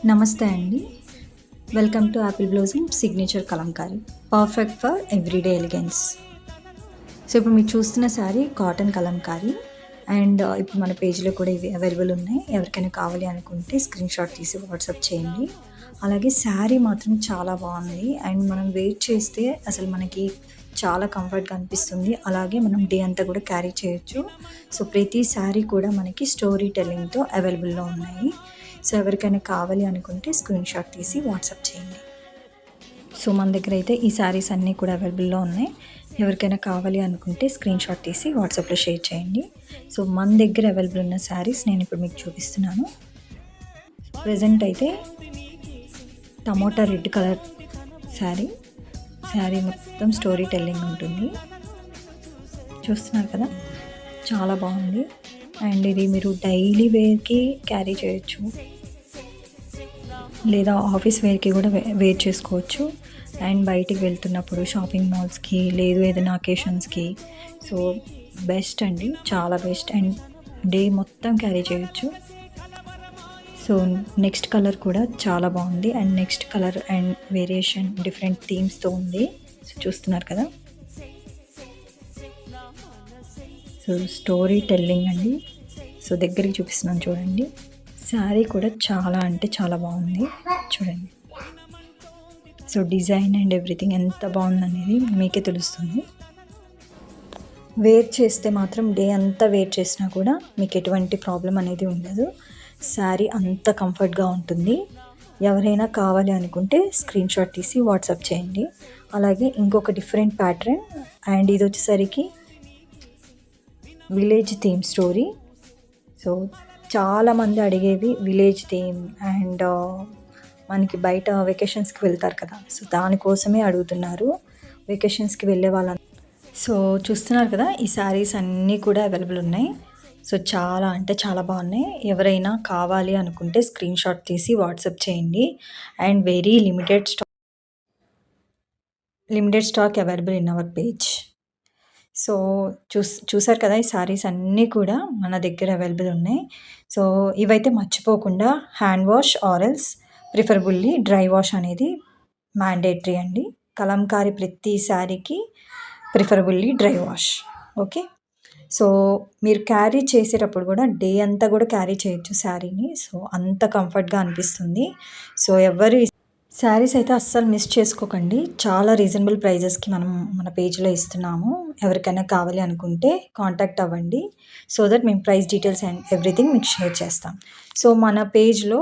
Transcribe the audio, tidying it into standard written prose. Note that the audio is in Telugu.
నమస్తే అండి. Welcome to Apple blossom signature Kalamkari. Perfect for everyday elegance. So, ఇప్పుడు మీరు చూస్తున్న శారీ కాటన్ కలంకారీ అండ్ ఇప్పుడు మన పేజ్‌లో కూడా ఇవి అవైలబుల్ ఉన్నాయి. ఎవరికైనా కావాలి అనుకుంటే స్క్రీన్‌షాట్ తీసి వాట్సాప్ చేయండి. అలాగే శారీ మాత్రం చాలా బాగుంది అండ్ మనం వేర్ చేస్తే అసలు మనకి చాలా కంఫర్ట్‌గా అనిపిస్తుంది. అలాగే మనం డే అంతా కూడా క్యారీ చేయొచ్చు. సో, ప్రతి శారీ కూడా మనకి స్టోరీ టెల్లింగ్‌తో అవైలబుల్‌లో ఉన్నాయి. సో, ఎవరికైనా కావాలి అనుకుంటే స్క్రీన్‌షాట్ తీసి వాట్సాప్ చేయండి. సో, మన దగ్గర అయితే ఈ శారీస్ అన్నీ కూడా అవైలబుల్‌లో ఉన్నాయి. ఎవరికైనా కావాలి అనుకుంటే స్క్రీన్‌షాట్ తీసి వాట్సాప్‌లో షేర్ చేయండి. సో, మన దగ్గర అవైలబుల్ ఉన్న శారీస్ నేను ఇప్పుడు మీకు చూపిస్తున్నాను. ప్రెజెంట్ అయితే tomato red colour sari. Sari మొత్తం స్టోరీ టెల్లింగ్ ఉంటుంది. చూస్తున్నారు కదా, చాలా బాగుంది అండ్ ఇది మీరు డైలీ వేర్కి క్యారీ చేయొచ్చు, లేదా ఆఫీస్ వేర్కి కూడా వేర్ చేసుకోవచ్చు. అండ్ బయటికి వెళ్తున్నప్పుడు షాపింగ్ మాల్స్కి, లేదు ఏదైనా అకేషన్స్కి, సో బెస్ట్ అండి, చాలా బెస్ట్ అండ్ డే మొత్తం క్యారీ చేయొచ్చు. సో నెక్స్ట్ కలర్ కూడా చాలా బాగుంది and next colour and variation different థీమ్స్తో ఉంది. సో చూస్తున్నారు కదా, సో స్టోరీ టెల్లింగ్ అండి. సో దగ్గరికి చూపిస్తున్నాను చూడండి. శారీ కూడా చాలా అంటే చాలా బాగుంది చూడండి. సో డిజైన్ అండ్ ఎవ్రీథింగ్ ఎంత బాగుందనేది మీకే తెలుస్తుంది. వేర్ చేస్తే మాత్రం డే అంతా వేర్ చేసినా కూడా మీకు ఎటువంటి ప్రాబ్లం అనేది ఉండదు. శారీ అంత కంఫర్ట్గా ఉంటుంది. ఎవరైనా కావాలి అనుకుంటే స్క్రీన్‌షాట్ తీసి వాట్సాప్ చేయండి. అలాగే ఇంకొక డిఫరెంట్ ప్యాటర్న్ అండ్ ఇది వచ్చేసరికి విలేజ్ థీమ్ స్టోరీ. సో చాలామంది అడిగేవి విలేజ్ థీమ్ అండ్ మనకి బయట వెకేషన్స్కి వెళ్తారు కదా, సో దానికోసమే అడుగుతున్నారు వెకేషన్స్కి వెళ్ళే వాళ్ళ. సో చూస్తున్నారు కదా, ఈ శారీస్ అన్నీ కూడా అవైలబుల్ ఉన్నాయి. సో చాలా అంటే చాలా బాగున్నాయి. ఎవరైనా కావాలి అనుకుంటే స్క్రీన్‌షాట్ తీసి వాట్సాప్ చేయండి. And very limited stock available in our page. So చూసారు కదా, ఈ శారీస్ అన్నీ కూడా మన దగ్గర అవైలబుల్ ఉన్నాయి. సో ఇవైతే మర్చిపోకుండా hand wash or else preferably dry wash అనేది మ్యాండేటరీ అండి. కలంకారీ ప్రతి శారీకి preferably dry wash. Okay. So మీరు క్యారీ చేసేటప్పుడు కూడా డే అంతా కూడా క్యారీ చేయొచ్చు శారీని. సో అంత కంఫర్ట్గా అనిపిస్తుంది. సో ఎవరు శారీస్ అయితే అస్సలు మిస్ చేసుకోకండి. చాలా రీజనబుల్ ప్రైజెస్కి మనం మన పేజ్లో ఇస్తున్నాము. ఎవరికైనా కావాలి అనుకుంటే కాంటాక్ట్ అవ్వండి. సో దట్ మేము ప్రైస్ డీటెయిల్స్ అండ్ ఎవ్రీథింగ్ మీకు షేర్ చేస్తాం. సో మన పేజ్లో